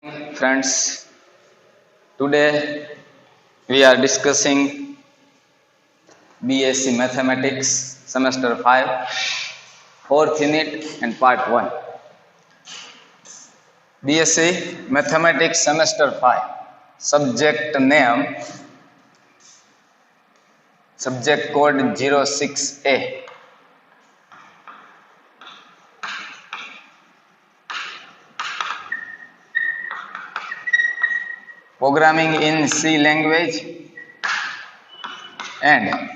Friends, today we are discussing BSc Mathematics Semester 5, 4th Unit and Part 1. BSc Mathematics Semester 5, subject name, subject code 06A. Programming in C language and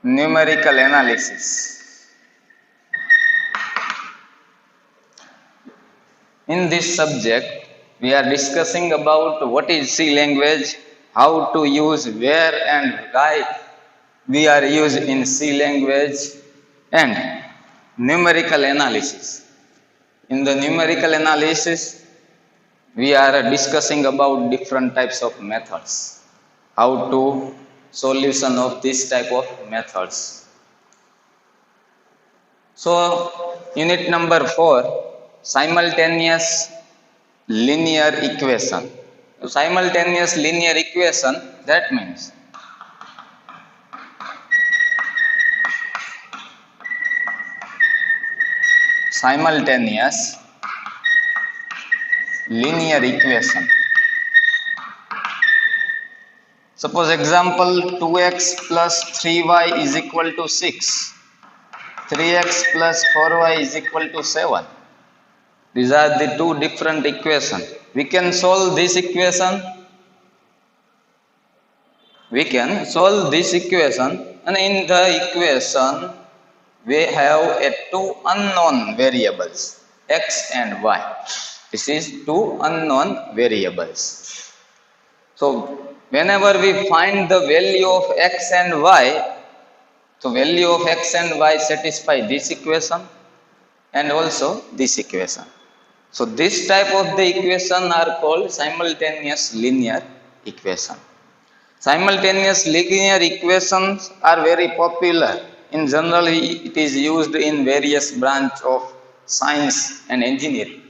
numerical analysis. In this subject, we are discussing about what is C language, how to use, where and why we are used in C language, and numerical analysis. In the numerical analysis, we are discussing about different types of methods, how to solution of this type of methods. So, unit number 4, simultaneous linear equation. Simultaneous linear equation, that means simultaneous linear equation. Suppose example 2x plus 3y is equal to 6. 3x plus 4y is equal to 7. These are the two different equations. We can solve this equation. We can solve this equation, and in the equation we have two unknown variables, x and y. This is two unknown variables. So whenever we find the value of x and y, so value of x and y satisfy this equation and also this equation. So this type of the equation are called simultaneous linear equation. Simultaneous linear equations are very popular. In general, it is used in various branches of science and engineering.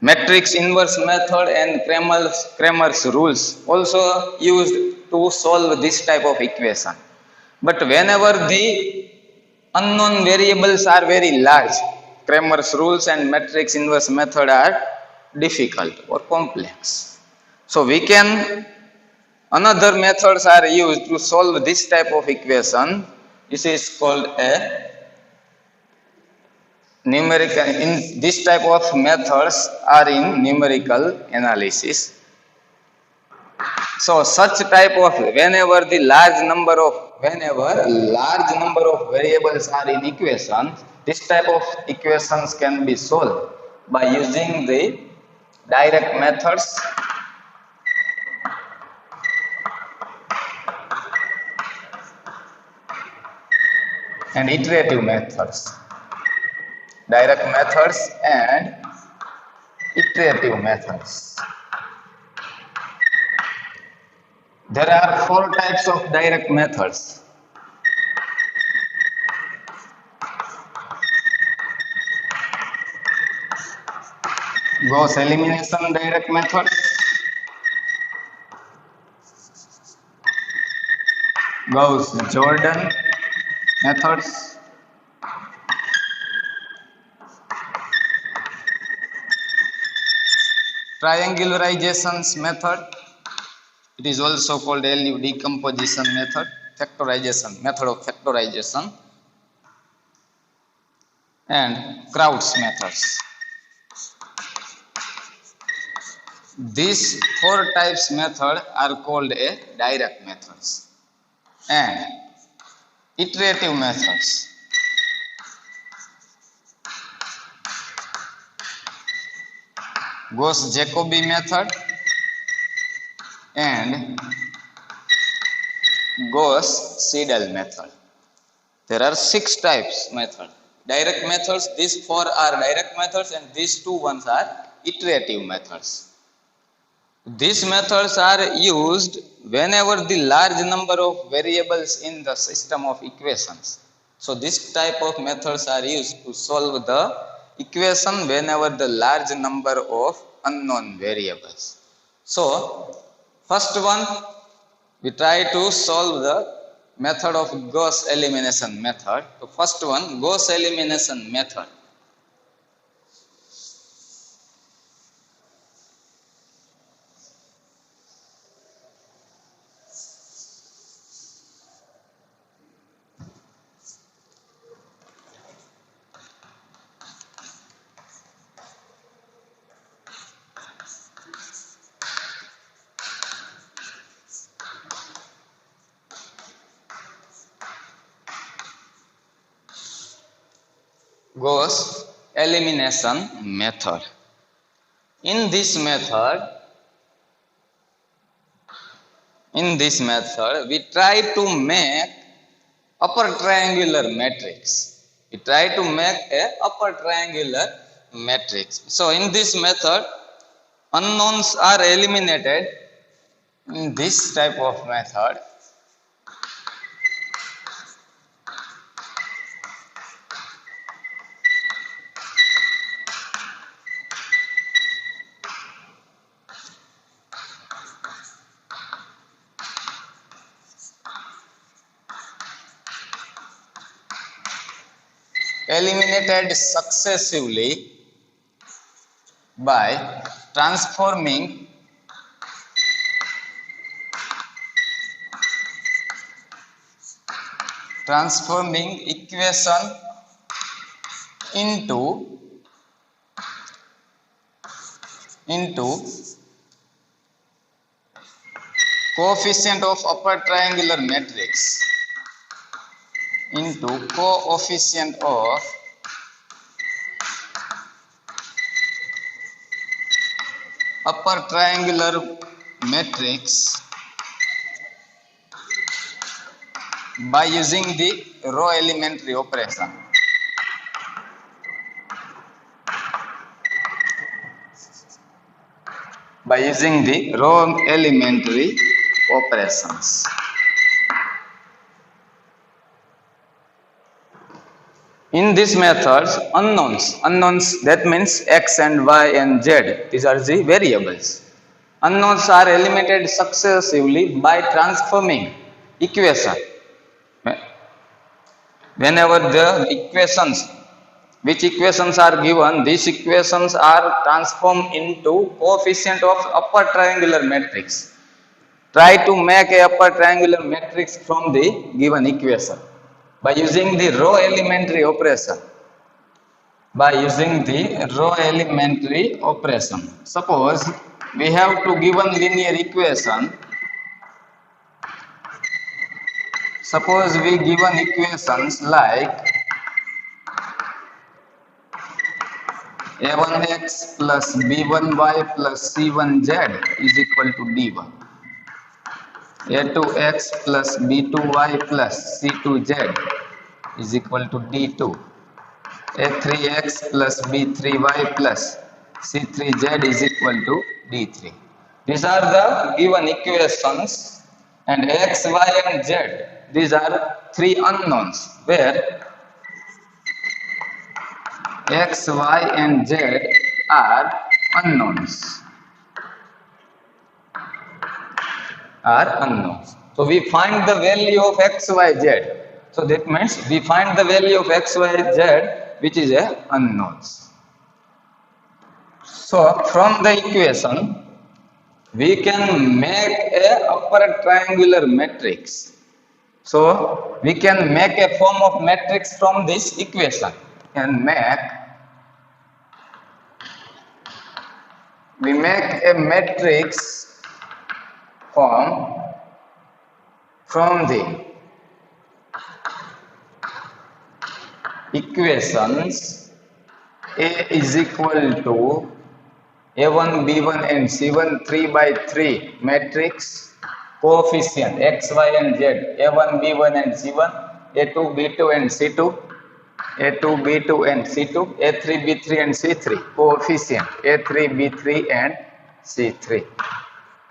Matrix inverse method and Cramer's rules also used to solve this type of equation. But whenever the unknown variables are very large, Cramer's rules and matrix inverse method are difficult or complex. So we can, another methods are used to solve this type of equation. This is called a numerical. In this type of methods are in numerical analysis. So such type of whenever large number of variables are in equation, this type of equations can be solved by using the direct methods and iterative methods. Direct methods and iterative methods. There are 4 types of direct methods. Gauss elimination direct method, Gauss-Jordan methods, triangularizations method. It is also called LU decomposition method, method of factorization, and Krauss methods. These 4 types method are called a direct methods and iterative methods. Gauss-Jacobi method and Gauss-Seidel method. There are 6 types method. Direct methods, these 4 are direct methods and these 2 ones are iterative methods. These methods are used whenever the large number of variables in the system of equations. So this type of methods are used to solve the equation whenever the large number of unknown variables. So first one, we try to solve the method of Gauss elimination method. The first one, Gauss elimination method. Gauss elimination method. In this method, we try to make upper triangular matrix. We try to make a upper triangular matrix. So in this method, unknowns are eliminated in this type of method. Eliminated successively by transforming equation into coefficient of upper triangular matrix into coefficient of upper triangular matrix by using the row elementary operation. By using the row elementary operations. In this methods, unknowns, that means x and y and z, these are the variables. Unknowns are eliminated successively by transforming equation. Whenever the equations, which equations are given, these equations are transformed into coefficient of upper triangular matrix. Try to make a upper triangular matrix from the given equation by using the row elementary operation. Suppose we have two given linear equation. Suppose we given equations like a1x plus b1y plus c1z is equal to d1. a2x plus b2y plus c2z is equal to d2. a3x plus b3y plus c3z is equal to d3. These are the given equations, and x, y and z, these are three unknowns where x, y and z are unknowns. So we find the value of x, y, z. So that means we find the value of x, y, z which is a unknowns. So from the equation we can make a upper triangular matrix. So we can make a form of matrix from this equation and we make a matrix form from the equations A is equal to A1, B1 and C1 3 by 3 matrix, coefficient x, y and z, A1, B1 and C1, A2, B2 and C2, A2, B2 and C2, A3, B3 and C3, coefficient A3, B3 and C3.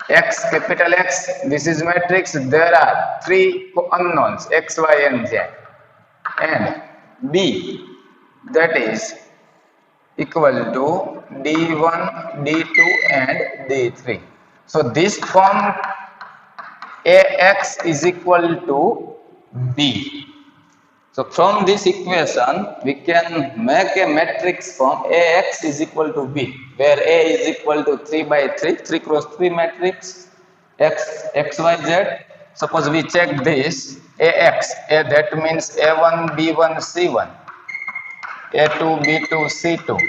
X, capital X, this is matrix, there are three unknowns x, y and z. and B, that is equal to D1, D2 and D3. So this form AX is equal to B. So from this equation, we can make a matrix form AX is equal to B, where A is equal to 3 by 3, 3 cross 3 matrix, X, Y, Z. Suppose we check this AX, that means A1, B1, C1, A2, B2, C2,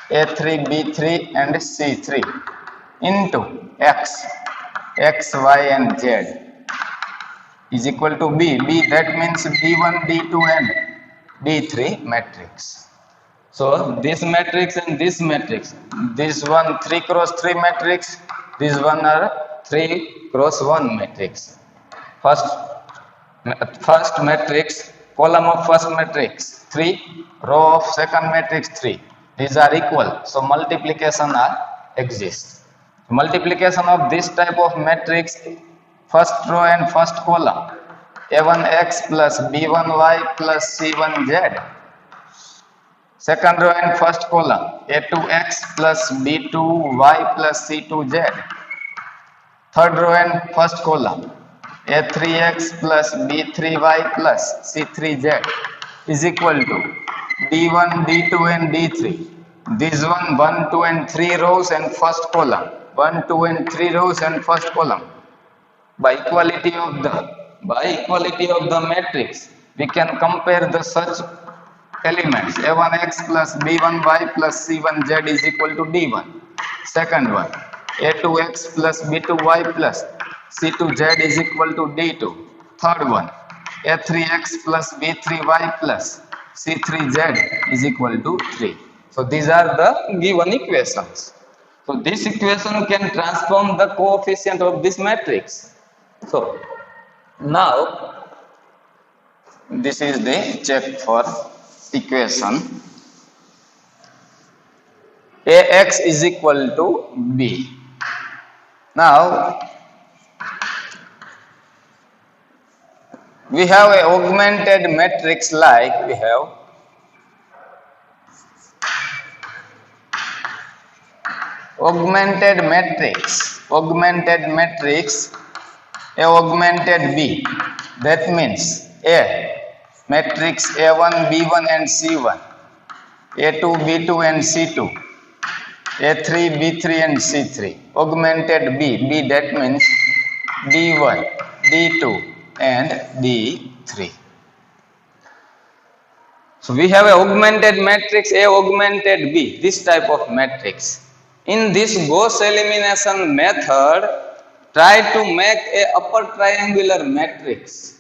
A3, B3 and C3 into X, Y and Z is equal to B, that means D1, D2 and D3 matrix. So this matrix and this matrix, this one 3 cross 3 matrix, this one are 3 cross 1 matrix. First matrix, column of first matrix 3, row of second matrix 3. These are equal, so multiplication exists. Multiplication of this type of matrix, first row and first column, A1x plus B1y plus C1z. Second row and first column, A2x plus B2y plus C2z. Third row and first column, A3x plus B3y plus C3z is equal to D1, D2 and D3. This one 2 and 3 rows and first column, 1, 2 and 3 rows and first column. By equality of the matrix, we can compare the such elements. A1x plus B1y plus C1z is equal to D1. Second one, A2x plus B2y plus C2z is equal to D2. Third one, A3x plus B3y plus C3z is equal to 3. So these are the given equations. So this equation can transform the coefficient of this matrix. So now this is the check for equation. AX is equal to B. Now we have a augmented matrix like we have augmented matrix, A augmented B. That means A matrix A1, B1 and C1, A2, B2 and C2, A3, B3 and C3. Augmented B, that means D1, D2 and D3. So we have a augmented matrix A augmented B, this type of matrix. In this Gauss elimination method, try to make a upper triangular matrix.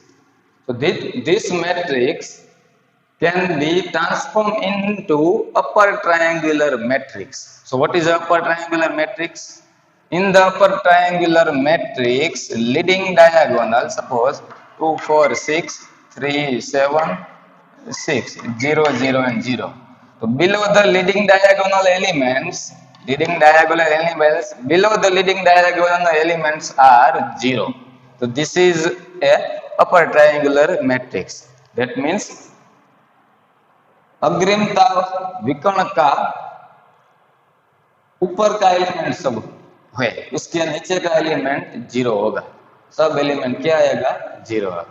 So this matrix can be transformed into upper triangular matrix. So what is upper triangular matrix? In the upper triangular matrix, leading diagonal, suppose 2, 4, 6, 3, 7, 6, 0, 0 and 0. So below the leading diagonal elements, below the leading diagonal elements are 0. So this is a upper triangular matrix. That means अग्रिमता विकर्ण का ऊपर का element सब है, उसके नीचे का element 0 होगा, सब एलिमेंट क्या आएगा 0 आएगा.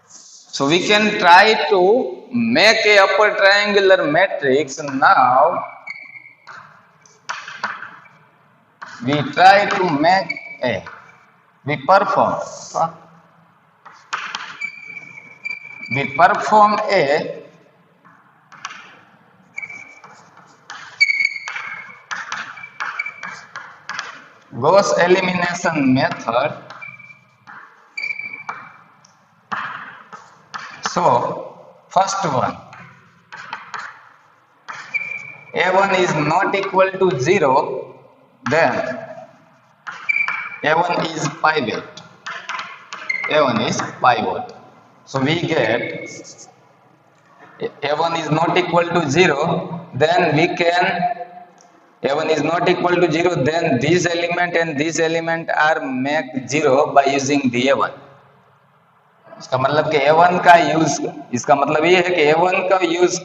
So we can try to make a upper triangular matrix. Now we try to make we perform a Gauss elimination method. So first one, A1 is not equal to 0, then A1 is pivot. So we get A1 is not equal to 0, then we can A1 is not equal to 0, then this element and this element are make 0 by using the A1. इसका मतलब कि A1 का use, इसका मतलब ये है कि A1 का यूज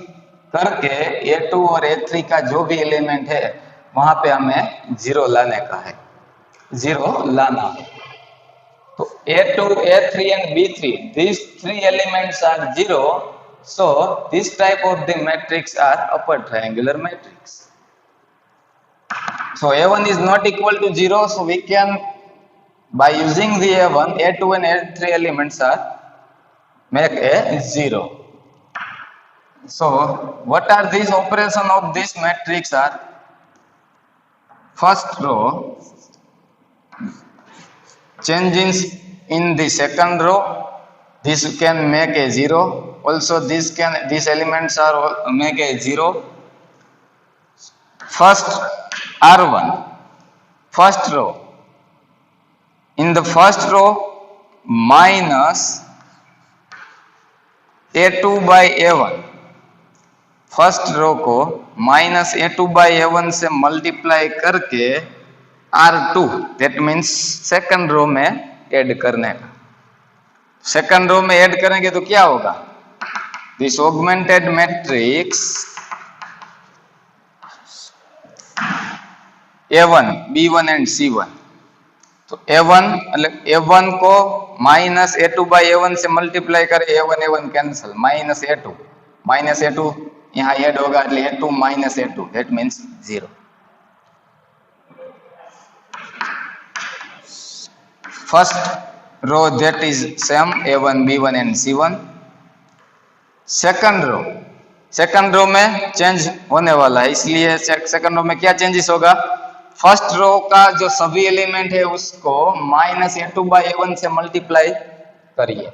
करके A2 और A3 का जो भी एलिमेंट है वहां पे हमें जीरो लाने का है, जीरो लाना है। तो A2, A3 and B3, these three elements are zero, so this type of the matrix are upper triangular matrix. So A1 is not equal to 0, so we can, by using the A1, A2 and A3 elements are make a 0. So what are these operation of this matrix are? First row changes in the second row, this can make a 0. Also these elements are make a 0. First R1, first row, in the first row minus A2 by A1, first row को minus A2 by A1 से multiply करके R2, that means second row में add करने का। Second row में add करेंगे तो क्या होगा? This augmented matrix A1, B1 and C1, तो A1 मतलब A1 को माइनस A2 by A1 से मल्टीप्लाई करे, A1 कैंसिल, माइनस A2 यहाँ ऐड होगा, A2 minus A2, that means 0। First row that is same A1, B1 and C1। Second row में change होने वाला है, इसलिए सेकंड रो में क्या चेंजेस होगा? फर्स्ट रो का जो सभी एलिमेंट है उसको माइनस A2 by A1 से मल्टीप्लाई करिए,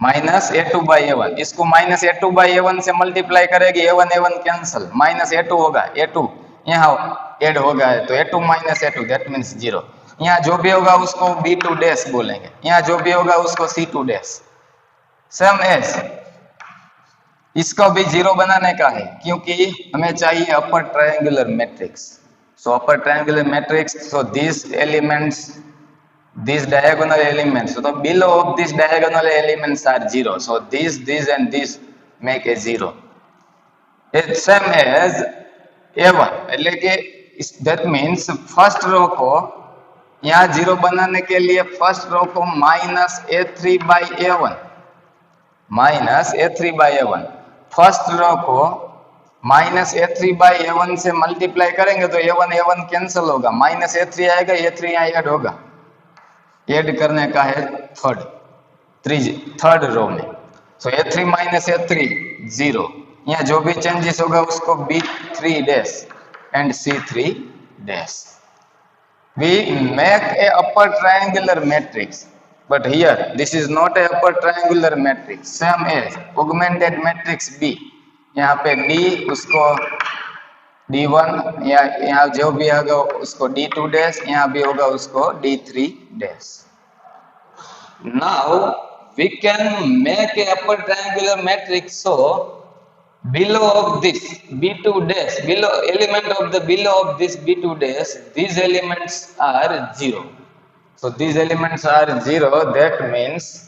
माइनस A2 by A1, इसको माइनस A2 by A1 से मल्टीप्लाई करेगी, A1 कैंसिल, माइनस A2 होगा, A2 यहाँ ऐड होगा तो A2 minus A2, that means 0। यहाँ जो भी होगा उसको B2 डैश बोलेंगे, यहाँ जो भी होगा उसको C2 डैश। सेम एज इसको भी 0 बनाने का है, क्योंकि हमें चाहिए अपर triangular matrix. So upper triangular matrix, so this elements, these diagonal elements, so the below of these diagonal elements are 0, so this and this make a 0. It's same as A1, એટલે કે that means फर्स्ट रो को यहाँ 0 बनाने के लिए first row को minus A3 by A1, minus A3 by A1, first row को minus A3 by A1 से मल्टीप्लाई करेंगे तो A1 कैंसिल होगा, माइनस A3 आएगा, A3 यहाँ ऐड होगा, ऐड करने का है थर्ड रो में। सो A3 माइनस A3 0, यहाँ जो भी चेंजेस होगा उसको B3 dash and C3 dash. We make a upper triangular matrix, but here this is not a upper triangular matrix, same as augmented matrix B। यहाँ पे D उसको D1, यहाँ जो भी होगा उसको D2 डैश, यहाँ भी होगा उसको D3 dash. Now we can make a upper triangular matrix, so below of this B2 dash, below element of the below of this B2 dash, these elements are 0. So these elements are 0, that means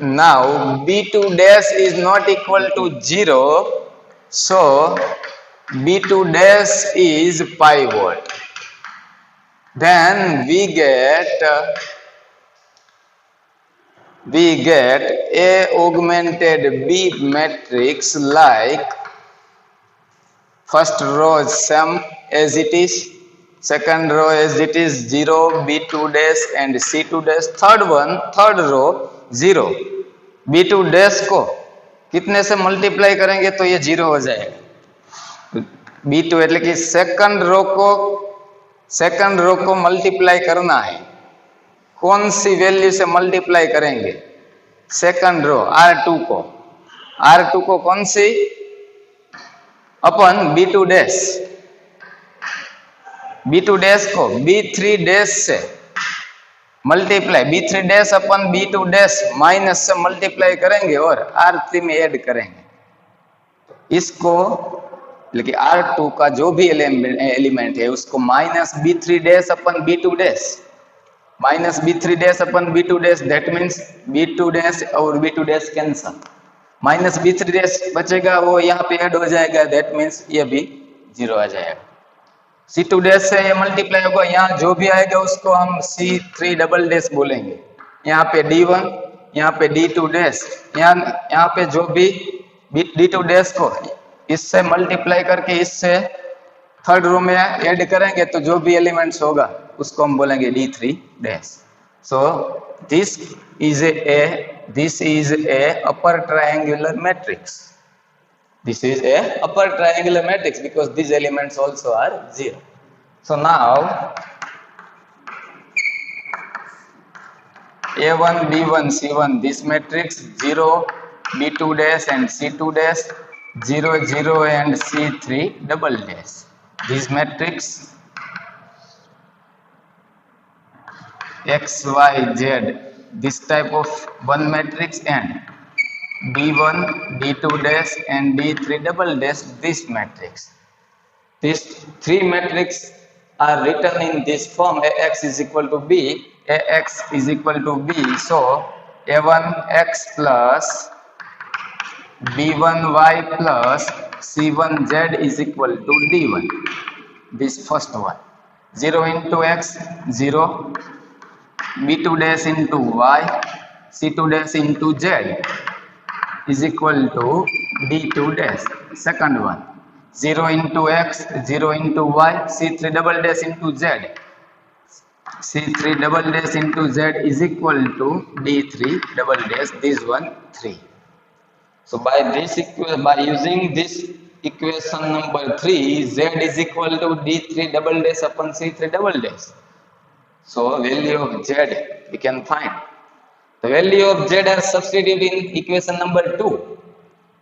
now B2 dash is not equal to 0, so B2 dash is pivot. Then we get a augmented B matrix like first row is same as it is, second row as it is 0, B2 dash and C2 dash, third row 0, B2 dash को कितने से multiply करेंगे तो ये 0 हो जाएगा। B2 એટલે कि सेकंड रो को मल्टीप्लाई करना है, कौन सी वैल्यू से मल्टीप्लाई करेंगे? सेकंड रो R2 को कौन सी? अपन B2 डैश को B3 डैश से मल्टीप्लाई, B3 डैश अपन B2 डैश माइनस से मल्टीप्लाई करेंगे और R3 में ऐड करेंगे। इसको लेकिन R2 का जो भी एलिमेंट है उसको minus B3 dash upon B2 dash minus b3 dash upon b2 dash, that means b2 dash और b2 dash cancel, minus b3 dash बचेगा वो यहाँ पे ऐड हो जाएगा, दैट मीन्स ये भी 0 आ जाएगा। c2 डैश से ये मल्टीप्लाई होगा, यहाँ जो भी आएगा उसको हम c3 डबल डैश बोलेंगे। यहाँ पे d1, यहाँ पे d2 डैश, यहाँ पे जो भी d2 डैश को इससे मल्टीप्लाई करके इससे थर्ड रो में ऐड करेंगे तो जो भी एलिमेंट्स होगा उसको हम बोलेंगे d3 dash. So this is a upper triangular matrix, this is a upper triangular matrix because these elements also are 0. So now a1 b1 c1, this matrix 0 b2 dash and c2 dash, 0 0 and c3 double dash, this matrix x y z, this type of one matrix, and d1 d2 dash and d3 double dash, this matrix. These three matrices are written in this form: ax is equal to b, ax is equal to b. So a1x plus b1y plus c1z is equal to d1. This first one, 0 into x 0, b2 dash into y, c2 dash into z is equal to d2 dash. Second one, 0 into x 0 into y, c3 double dash into z, c3 double dash into z is equal to d3 double dash, this one 3. So by using this equation number 3, z is equal to d3 double dash upon c3 double dash. So value of z we can find. The value of z are substituted in equation number 2.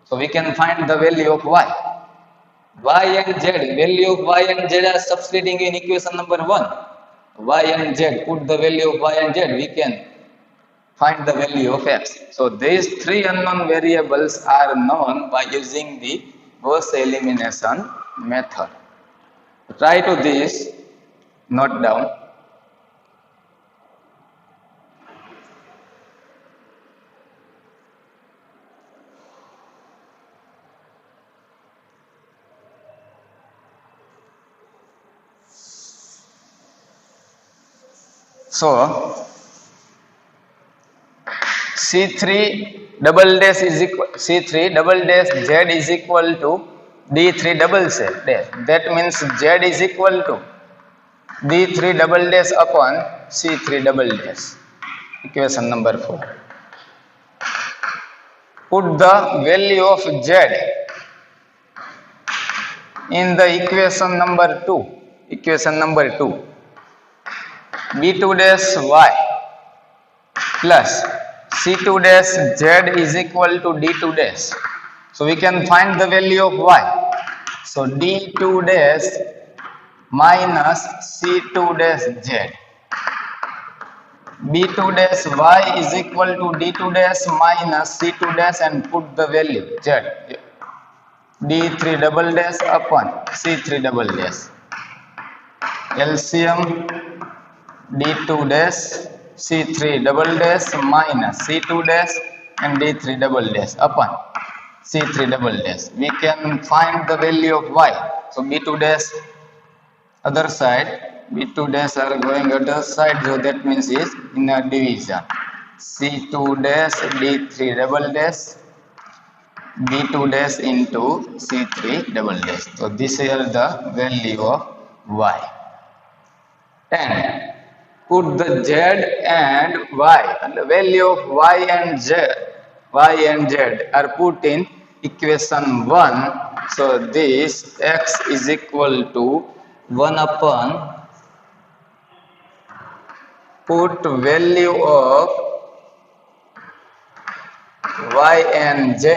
So we can find the value of y. Y and z, value of y and z are substituting in equation number 1. Y and z, put the value of y and z, we can find the value of x. So these three unknown variables are known by using the Gauss elimination method. Try to this, note down. So C3 double dash is equal, C3 double dash Z is equal to D3 double dash. That means Z is equal to D3 double dash upon C3 double dash. Equation number 4. Put the value of Z in the equation number 2. Equation number 2. B2 dash Y plus C2 dash Z is equal to D2 dash. So we can find the value of Y. So D2 dash minus C2 dash Z. B2 dash Y is equal to D2 dash minus C2 dash and put the value Z. D3 double dash upon C3 double dash. LCM D2 dash C3 double dash minus C2 dash and D3 double dash upon C3 double dash. We can find the value of Y. So B2 dash other side, B2 dash are going other side, so that means is in a division. C2 dash D3 double dash B2 dash into C3 double dash. So this is the value of Y. And put the Z and Y, and the value of Y and Z are put in equation 1. So this X is equal to 1 upon, put value of Y and Z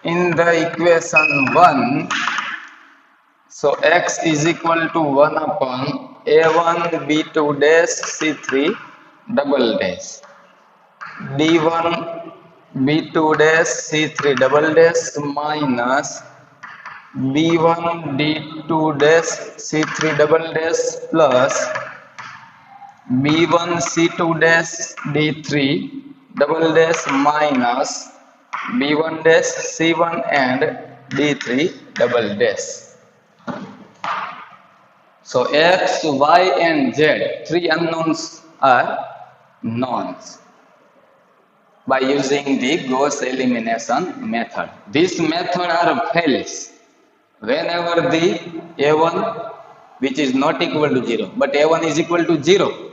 in the equation 1. So X is equal to 1 upon A1 B2 dash C3 double dash, D1 B2 dash C3 double dash minus B1 D2 dash C3 double dash plus B1 C2 dash D3 double dash minus B1 dash C1 and D3 double dash. So X, Y and Z, three unknowns are knowns by using the Gauss elimination method. This method are fails whenever the A1 which is not equal to 0 but A1 is equal to 0.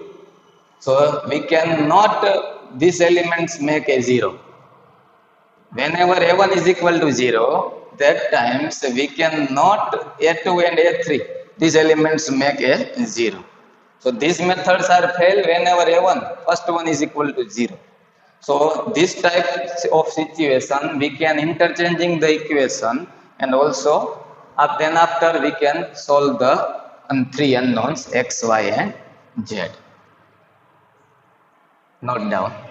So we cannot these elements make a 0. Whenever A1 is equal to 0, that times we cannot A2 and A3. These elements make a 0. So these methods are fail whenever A1, first one is equal to 0. So this type of situation we can interchanging the equation, and also then after we can solve the three unknowns x, y and z. Note down.